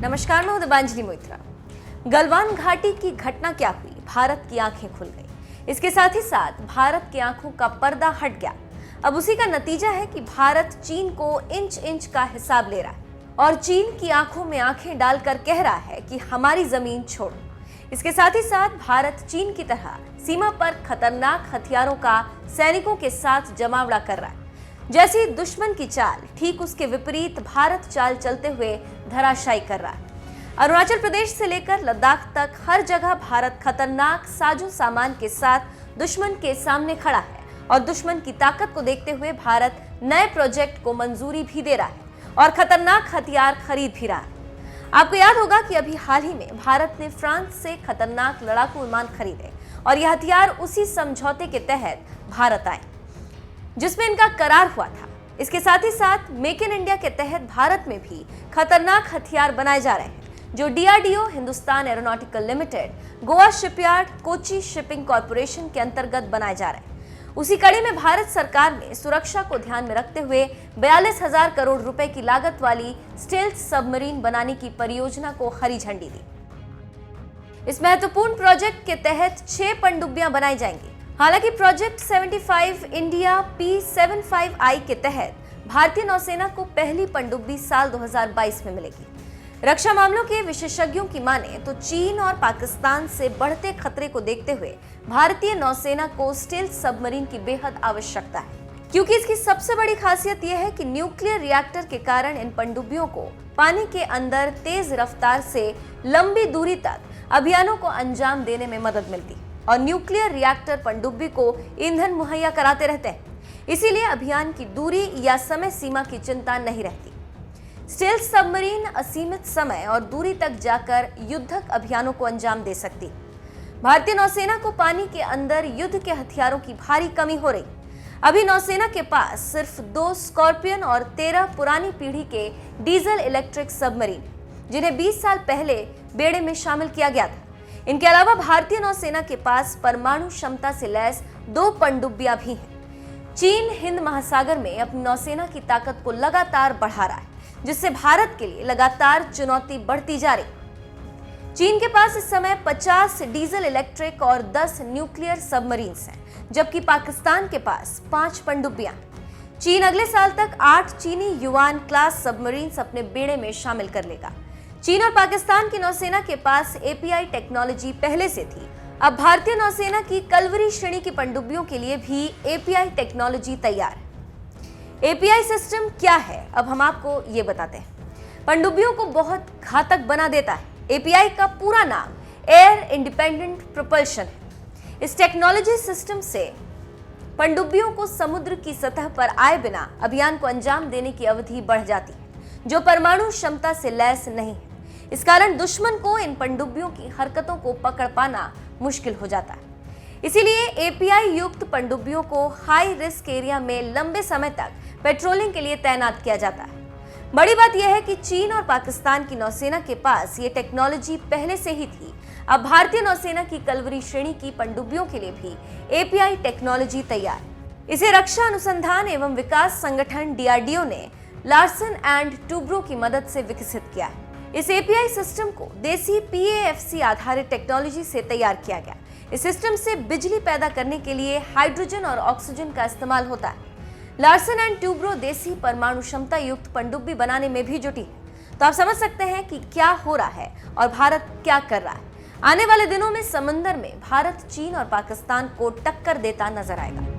नमस्कार, मैं हूं दिबांजलि मोइत्रा। गलवान घाटी की घटना क्या हुई, भारत की आंखें खुल गई। इसके साथ ही साथ भारत की आंखों का पर्दा हट गया। अब उसी का नतीजा है कि भारत चीन को इंच इंच का हिसाब ले रहा है और चीन की आंखों में आंखें डालकर कह रहा है कि हमारी जमीन छोड़ो। इसके साथ ही साथ भारत चीन की तरह सीमा पर खतरनाक हथियारों का सैनिकों के साथ जमावड़ा कर रहा है। जैसी दुश्मन की चाल, ठीक उसके विपरीत भारत चाल चलते हुए धराशायी कर रहा है। अरुणाचल प्रदेश से लेकर लद्दाख तक हर जगह भारत खतरनाक साजो सामान के साथ दुश्मन के सामने खड़ा है और दुश्मन की ताकत को देखते हुए भारत नए प्रोजेक्ट को मंजूरी भी दे रहा है और खतरनाक हथियार खरीद भी रहा है। आपको याद होगा कि अभी हाल ही में भारत ने फ्रांस से खतरनाक लड़ाकू विमान खरीदे और यह हथियार उसी समझौते के तहत भारत आए जिसमें इनका करार हुआ था। इसके साथ ही साथ मेक इन इंडिया के तहत भारत में भी खतरनाक हथियार बनाए जा रहे हैं जो DRDO, Hindustan aeronautical limited, Goa shipyard, Kochi shipping corporation के अंतर्गत बनाए जा रहे हैं। उसी कड़ी में भारत सरकार ने सुरक्षा को ध्यान में रखते हुए 42,000 करोड़ रुपए की लागत वाली स्टेल्थ सबमरीन बनाने की परियोजना को हरी झंडी दी। इस महत्वपूर्ण प्रोजेक्ट के तहत 6 पनडुब्बियां बनाई जाएंगी। हालांकि प्रोजेक्ट 75 इंडिया P75I के तहत भारतीय नौसेना को पहली पनडुब्बी साल 2022 में मिलेगी। रक्षा मामलों के विशेषज्ञों की माने तो चीन और पाकिस्तान से बढ़ते खतरे को देखते हुए भारतीय नौसेना को स्टेल्थ सबमरीन की बेहद आवश्यकता है, क्योंकि इसकी सबसे बड़ी खासियत यह है कि न्यूक्लियर रिएक्टर के कारण इन पनडुब्बियों को पानी के अंदर तेज रफ्तार से लंबी दूरी तक अभियानों को अंजाम देने में मदद मिलती है और न्यूक्लियर रिएक्टर पनडुब्बी को ईंधन मुहैया कराते रहते हैं। इसीलिए अभियान की दूरी या समय सीमा की चिंता नहीं रहती। स्टेल्थ सबमरीन असीमित समय और दूरी तक जाकर युद्धक अभियानों को अंजाम दे सकती। भारतीय नौसेना को पानी के अंदर युद्ध के हथियारों की भारी कमी हो रही। अभी नौसेना के पास सिर्फ 2 स्कॉर्पियन और 13 पुरानी पीढ़ी के डीजल इलेक्ट्रिक सबमरीन, जिन्हें 20 साल पहले बेड़े में शामिल किया गया था। इनके अलावा भारतीय नौसेना के पास परमाणु क्षमता से लैस 2 पनडुब्बियां भी हैं। चीन हिंद महासागर में अपनी नौसेना की ताकत को लगातार बढ़ा रहा है, जिससे भारत के लिए लगातार चुनौती बढ़ती जा रही। चीन के पास इस समय 50 डीजल इलेक्ट्रिक और 10 न्यूक्लियर सबमरीन्स हैं, जबकि पाकिस्तान के पास 5 पनडुब्बियां। चीन अगले साल तक 8 चीनी युआन क्लास सबमरीन्स अपने बेड़े में शामिल कर लेगा। चीन और पाकिस्तान की नौसेना के पास एपीआई टेक्नोलॉजी पहले से थी। अब भारतीय नौसेना की कलवरी श्रेणी की पनडुब्बियों के लिए भी एपीआई टेक्नोलॉजी तैयार है। एपीआई सिस्टम क्या है, अब हम आपको ये बताते हैं। पनडुब्बियों को बहुत घातक बना देता है। एपीआई का पूरा नाम एयर इंडिपेंडेंट प्रोपल्शन है। इस टेक्नोलॉजी सिस्टम से पनडुब्बियों को समुद्र की सतह पर आए बिना अभियान को अंजाम देने की अवधि बढ़ जाती है, जो परमाणु क्षमता से लैस नहीं है। इस कारण दुश्मन को इन पनडुब्बियों की हरकतों को पकड़ पाना मुश्किल हो जाता है। इसीलिए एपीआई युक्त पनडुब्बियों को हाई रिस्क एरिया में लंबे समय तक पेट्रोलिंग के लिए तैनात किया जाता है। बड़ी बात यह है कि चीन और पाकिस्तान की नौसेना के पास ये टेक्नोलॉजी पहले से ही थी। अब भारतीय नौसेना की कलवरी श्रेणी की पनडुब्बियों के लिए भी एपीआई टेक्नोलॉजी तैयार है। इसे रक्षा अनुसंधान एवं विकास संगठन डीआरडीओ ने लार्सन एंड टूब्रो की मदद से विकसित किया है। इस एपीआई सिस्टम को देसी पीएएफसी आधारित टेक्नोलॉजी से तैयार किया गया। इस सिस्टम से बिजली पैदा करने के लिए हाइड्रोजन और ऑक्सीजन का इस्तेमाल होता है। लार्सन एंड टूब्रो देसी परमाणु क्षमता युक्त पनडुब्बी बनाने में भी जुटी है। तो आप समझ सकते हैं कि क्या हो रहा है और भारत क्या कर रहा है। आने वाले दिनों में समंदर में भारत चीन और पाकिस्तान को टक्कर देता नजर आएगा।